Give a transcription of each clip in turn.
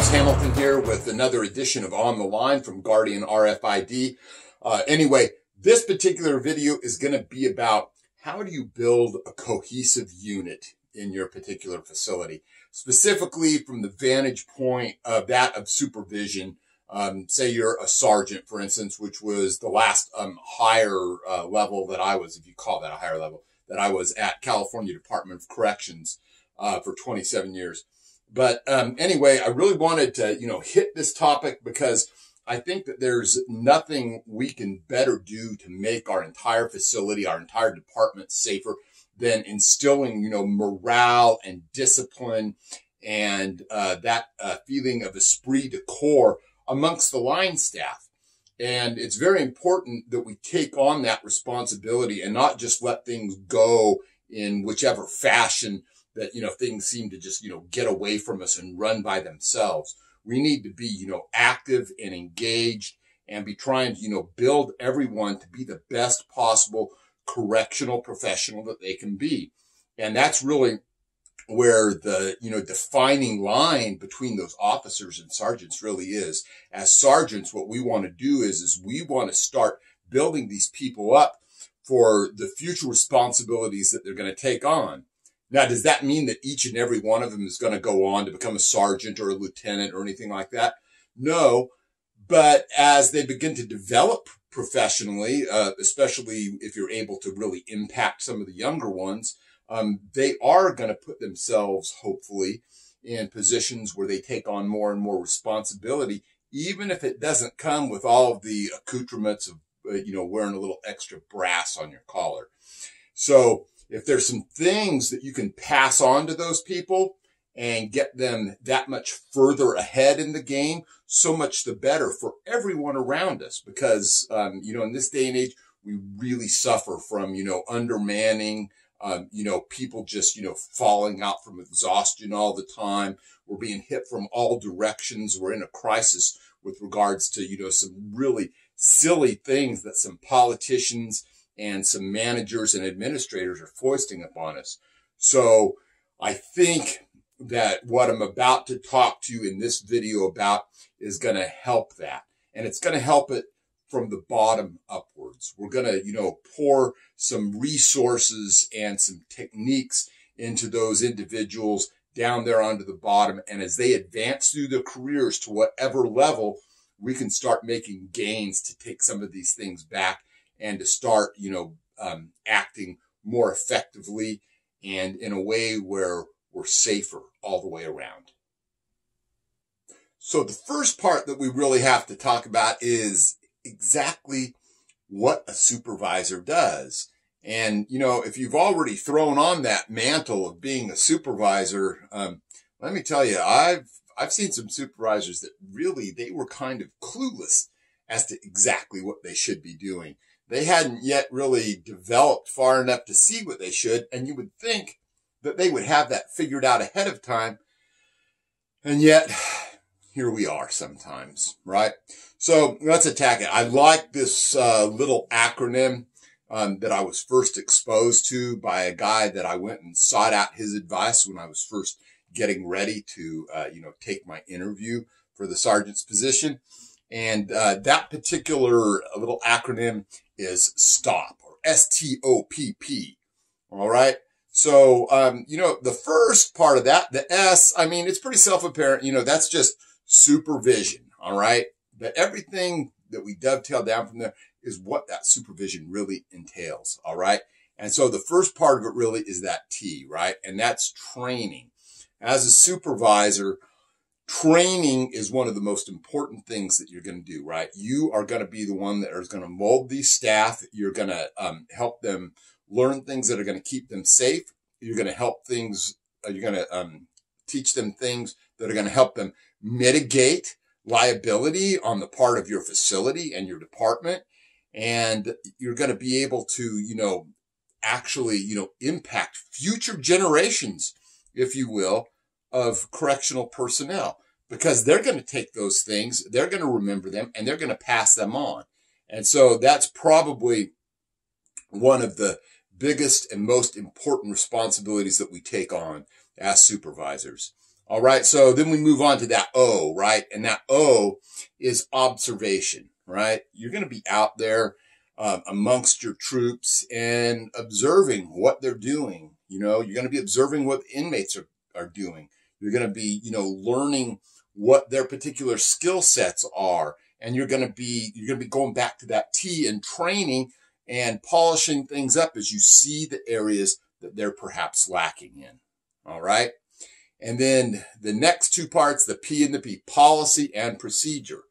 Russ Hamilton here with another edition of On the Line from Guardian RFID. Anyway, this particular video is going to be about how do you build a cohesive unit in your particular facility, specifically from the vantage point of that of supervision. Say you're a sergeant, for instance, which was the last higher level that I was, if you call that a higher level, that I was at California Department of Corrections for 27 years. But anyway, I really wanted to, hit this topic because I think that there's nothing we can better do to make our entire facility, our entire department safer than instilling, morale and discipline and that feeling of esprit de corps amongst the line staff. And it's very important that we take on that responsibility and not just let things go in whichever fashion that, things seem to just, get away from us and run by themselves. We need to be, active and engaged and be trying to, build everyone to be the best possible correctional professional that they can be. And that's really where the, defining line between those officers and sergeants really is. As sergeants, what we want to do is we want to start building these people up for the future responsibilities that they're going to take on. Now, does that mean that each and every one of them is going to go on to become a sergeant or a lieutenant or anything like that? No, but as they begin to develop professionally, especially if you're able to really impact some of the younger ones, they are going to put themselves, hopefully, in positions where they take on more and more responsibility, even if it doesn't come with all of the accoutrements of, wearing a little extra brass on your collar. So if there's some things that you can pass on to those people and get them that much further ahead in the game, so much the better for everyone around us. Because, in this day and age, we really suffer from, undermanning, people just, falling out from exhaustion all the time. We're being hit from all directions. We're in a crisis with regards to, some really silly things that some politicians and some managers and administrators are foisting upon us. So I think that what I'm about to talk to you in this video about is going to help that. And it's going to help it from the bottom upwards. We're going to, pour some resources and some techniques into those individuals down there onto the bottom. And as they advance through their careers to whatever level, we can start making gains to take some of these things back and to start, acting more effectively and in a way where we're safer all the way around. So the first part that we really have to talk about is exactly what a supervisor does. And, if you've already thrown on that mantle of being a supervisor, let me tell you, I've seen some supervisors that really, they were kind of clueless as to exactly what they should be doing. They hadn't yet really developed far enough to see what they should. And you would think that they would have that figured out ahead of time. And yet, here we are sometimes, right? So let's attack it. I like this little acronym that I was first exposed to by a guy that I went and sought out his advice when I was first getting ready to, take my interview for the sergeant's position. And that particular little acronym is STOP, or STOPP. All right. So, the first part of that, the S, it's pretty self-apparent. That's just supervision. All right. But everything that we dovetail down from there is what that supervision really entails. All right. And so the first part of it really is that T, right? And that's training. As a supervisor, training is one of the most important things that you're going to do, right? You are going to be the one that is going to mold these staff. You're going to help them learn things that are going to keep them safe. You're going to help things. You're going to teach them things that are going to help them mitigate liability on the part of your facility and your department. And you're going to be able to, actually, impact future generations, if you will, of correctional personnel, because they're going to take those things, they're going to remember them, and they're going to pass them on. And so that's probably one of the biggest and most important responsibilities that we take on as supervisors. All right. So then we move on to that O, right? And that O is observation, right? You're going to be out there amongst your troops and observing what they're doing. You know, you're going to be observing what inmates are doing. You're going to be, you know, learning what their particular skill sets are. And you're going to be going back to that T in training and polishing things up as you see the areas that they're perhaps lacking in. All right. And then the next two parts, the P and the P, policy and procedure.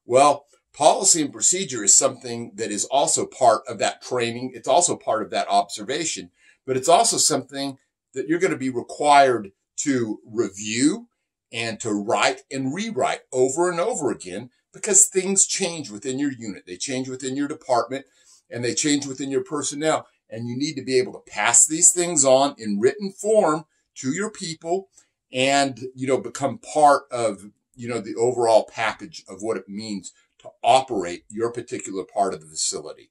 Well, policy and procedure is something that is also part of that training. It's also part of that observation, but it's also something that you're going to be required to review and to write and rewrite over and over again, because things change within your unit. They change within your department and they change within your personnel. And you need to be able to pass these things on in written form to your people and, you know, become part of, you know, the overall package of what it means to operate your particular part of the facility.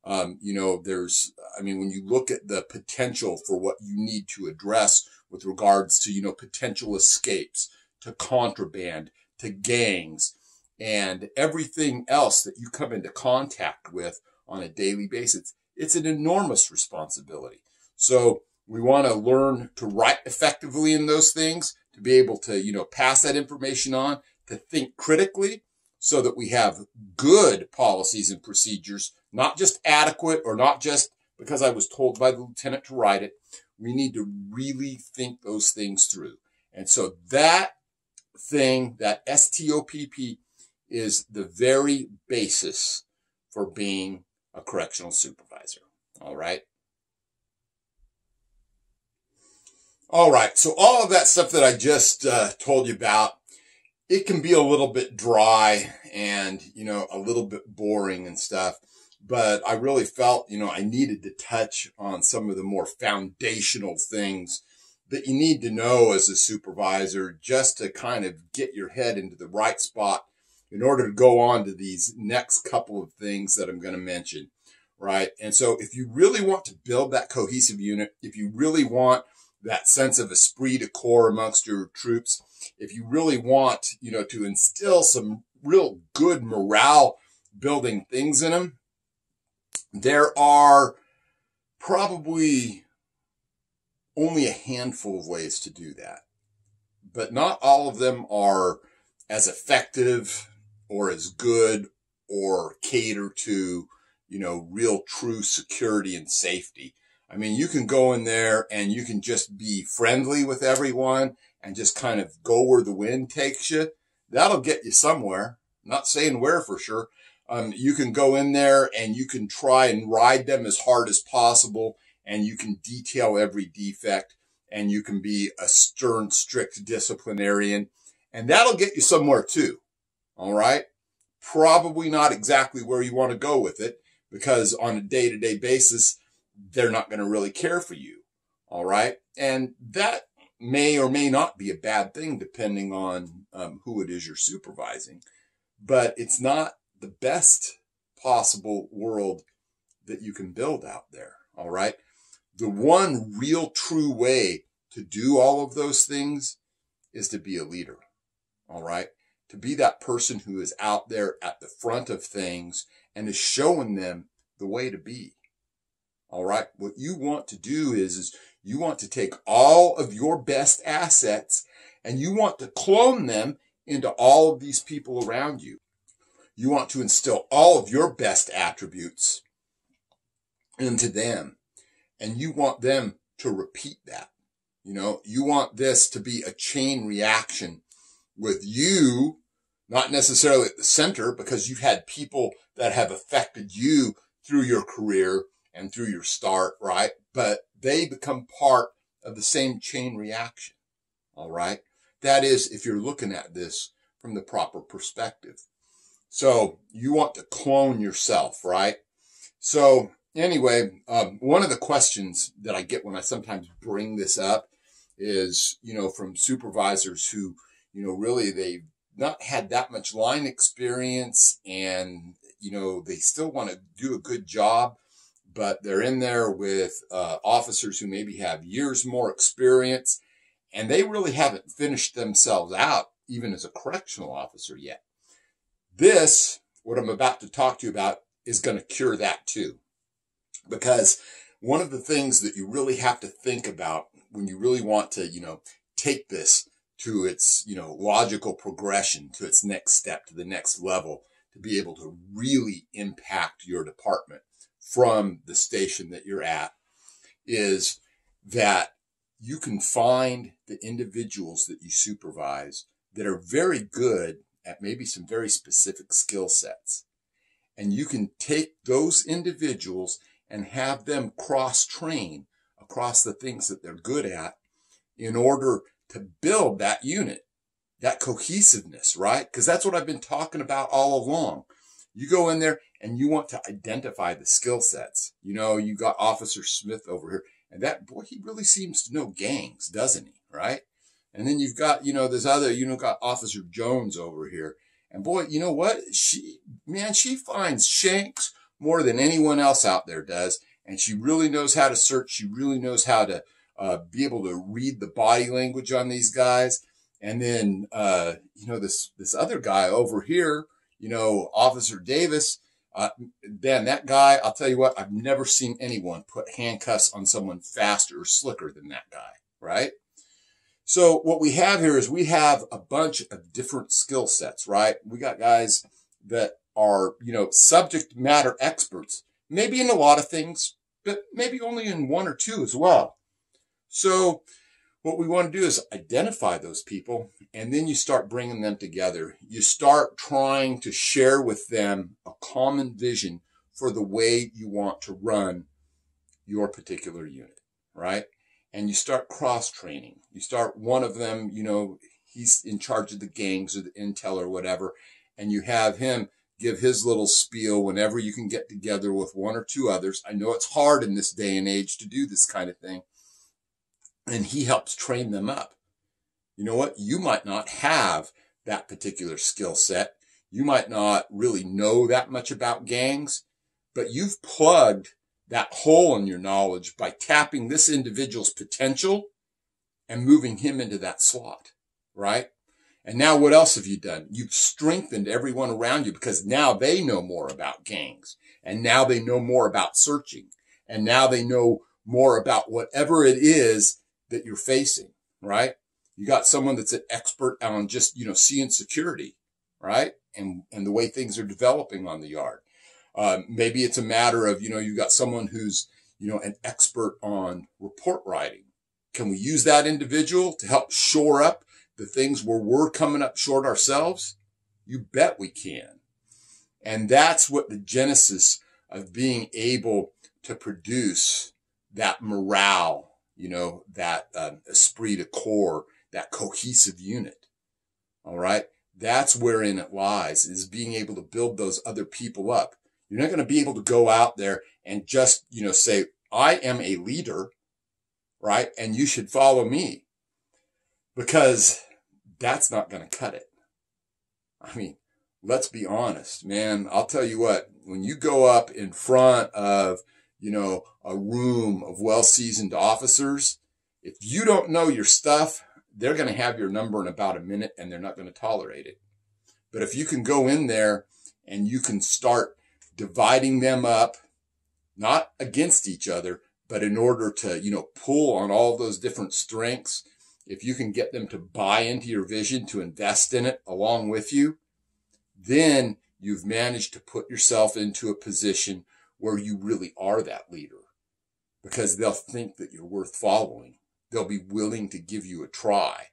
You know, when you look at the potential for what you need to address with regards to, you know, potential escapes, to contraband, to gangs, and everything else that you come into contact with on a daily basis, it's an enormous responsibility. So we want to learn to write effectively in those things, to be able to, you know, pass that information on, to think critically so that we have good policies and procedures, not just adequate or not just because I was told by the lieutenant to write it. We need to really think those things through. And so that thing, that STOPP, is the very basis for being a correctional supervisor. All right. All right. So all of that stuff that I just told you about, it can be a little bit dry and, you know, a little bit boring and stuff. But I really felt, you know, I needed to touch on some of the more foundational things that you need to know as a supervisor, just to kind of get your head into the right spot in order to go on to these next couple of things that I'm going to mention, right? And so if you really want to build that cohesive unit, if you really want that sense of esprit de corps amongst your troops, if you really want, you know, to instill some real good morale building things in them, there are probably only a handful of ways to do that. But not all of them are as effective or as good or cater to, you know, real true security and safety. I mean, you can go in there and you can just be friendly with everyone and just kind of go where the wind takes you. That'll get you somewhere. I'm not saying where for sure. You can go in there and you can try and ride them as hard as possible, and you can detail every defect, and you can be a stern, strict disciplinarian, and that'll get you somewhere too. All right. Probably not exactly where you want to go with it, because on a day-to-day basis, they're not going to really care for you. All right. And that may or may not be a bad thing depending on who it is you're supervising, but it's not the best possible world that you can build out there. All right. The one real true way to do all of those things is to be a leader. All right. To be that person who is out there at the front of things and is showing them the way to be. All right. What you want to do is you want to take all of your best assets and you want to clone them into all of these people around you. You want to instill all of your best attributes into them, and you want them to repeat that. You know, you want this to be a chain reaction with you, not necessarily at the center, because you've had people that have affected you through your career and through your start, right? But they become part of the same chain reaction. All right. That is, if you're looking at this from the proper perspective. So you want to clone yourself, right? So anyway, one of the questions that I get when I sometimes bring this up is, you know, from supervisors who, you know, really they've not had that much line experience and, you know, they still want to do a good job, but they're in there with officers who maybe have years more experience. And they really haven't finished themselves out, even as a correctional officer yet. This, what I'm about to talk to you about, is going to cure that too. Because one of the things that you really have to think about when you really want to, take this to its, logical progression, to its next step, to the next level, to be able to really impact your department from the station that you're at, is that you can find the individuals that you supervise that are very good at maybe some very specific skill sets. And you can take those individuals and have them cross-train across the things that they're good at in order to build that unit, that cohesiveness, right? Because that's what I've been talking about all along. You go in there and you want to identify the skill sets. You got Officer Smith over here, and that boy, he really seems to know gangs, doesn't he? Right? And then you've got, this other, got Officer Jones over here. And boy, you know what? She finds shanks more than anyone else out there does. And she really knows how to search. She really knows how to be able to read the body language on these guys. And then, this other guy over here, Officer Davis, that guy, I'll tell you what, I've never seen anyone put handcuffs on someone faster or slicker than that guy, right? So what we have here is we have a bunch of different skill sets, right? We got guys that are, subject matter experts, maybe in a lot of things, but maybe only in one or two as well. So what we want to do is identify those people, and then you start bringing them together. You start trying to share with them a common vision for the way you want to run your particular unit, right? And you start cross-training. You start one of them, he's in charge of the gangs or the intel or whatever, and you have him give his little spiel whenever you can get together with one or two others. I know it's hard in this day and age to do this kind of thing. And he helps train them up. You know what? You might not have that particular skill set. You might not really know that much about gangs, but you've plugged that hole in your knowledge by tapping this individual's potential and moving him into that slot, right? And now what else have you done? You've strengthened everyone around you because now they know more about gangs, and now they know more about searching, and now they know more about whatever it is that you're facing, right? You got someone that's an expert on just, seeing security, right? And the way things are developing on the yard. Maybe it's a matter of, you got someone who's, an expert on report writing. Can we use that individual to help shore up the things where we're coming up short ourselves? You bet we can. And that's what the genesis of being able to produce that morale, that esprit de corps, that cohesive unit. All right. That's wherein it lies, is being able to build those other people up. You're not going to be able to go out there and just, say, I am a leader, right? And you should follow me, because that's not going to cut it. I mean, let's be honest, man. I'll tell you what, when you go up in front of, a room of well-seasoned officers, if you don't know your stuff, they're going to have your number in about a minute and they're not going to tolerate it. But if you can go in there and you can start dividing them up, not against each other, but in order to, pull on all those different strengths, if you can get them to buy into your vision, to invest in it along with you, then you've managed to put yourself into a position where you really are that leader, because they'll think that you're worth following. They'll be willing to give you a try.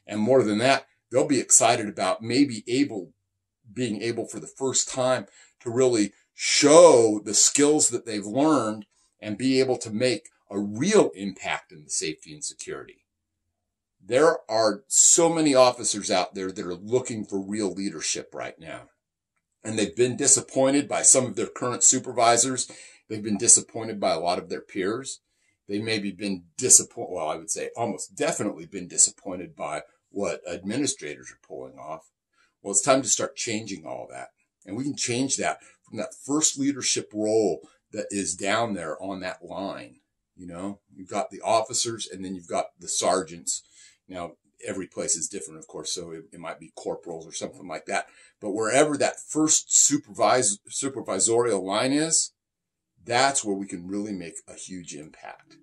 And more than that, they'll be excited about being able for the first time to really show the skills that they've learned and be able to make a real impact in the safety and security. There are so many officers out there that are looking for real leadership right now. And they've been disappointed by some of their current supervisors. They've been disappointed by a lot of their peers. They maybe been disappointed, well, I would say almost definitely been disappointed by what administrators are pulling off. Well, it's time to start changing all that. And we can change that from that first leadership role that is down there on that line. You've got the officers, and then you've got the sergeants. Now, every place is different, of course, so it might be corporals or something like that. But wherever that first supervisorial line is, that's where we can really make a huge impact.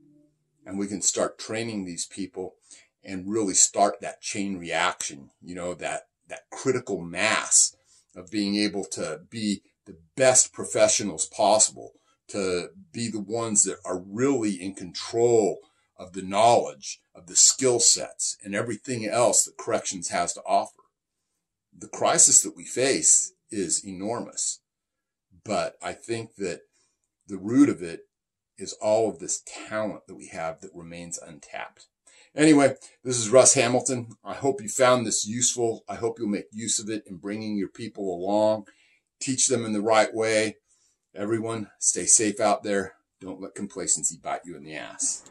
And we can start training these people and really start that chain reaction, you know, that critical mass of being able to be the best professionals possible, to be the ones that are really in control of the knowledge, of the skill sets, and everything else that corrections has to offer. The crisis that we face is enormous, but I think that the root of it is all of this talent that we have that remains untapped. Anyway, this is Russ Hamilton. I hope you found this useful. I hope you'll make use of it in bringing your people along. Teach them in the right way. Everyone, stay safe out there. Don't let complacency bite you in the ass.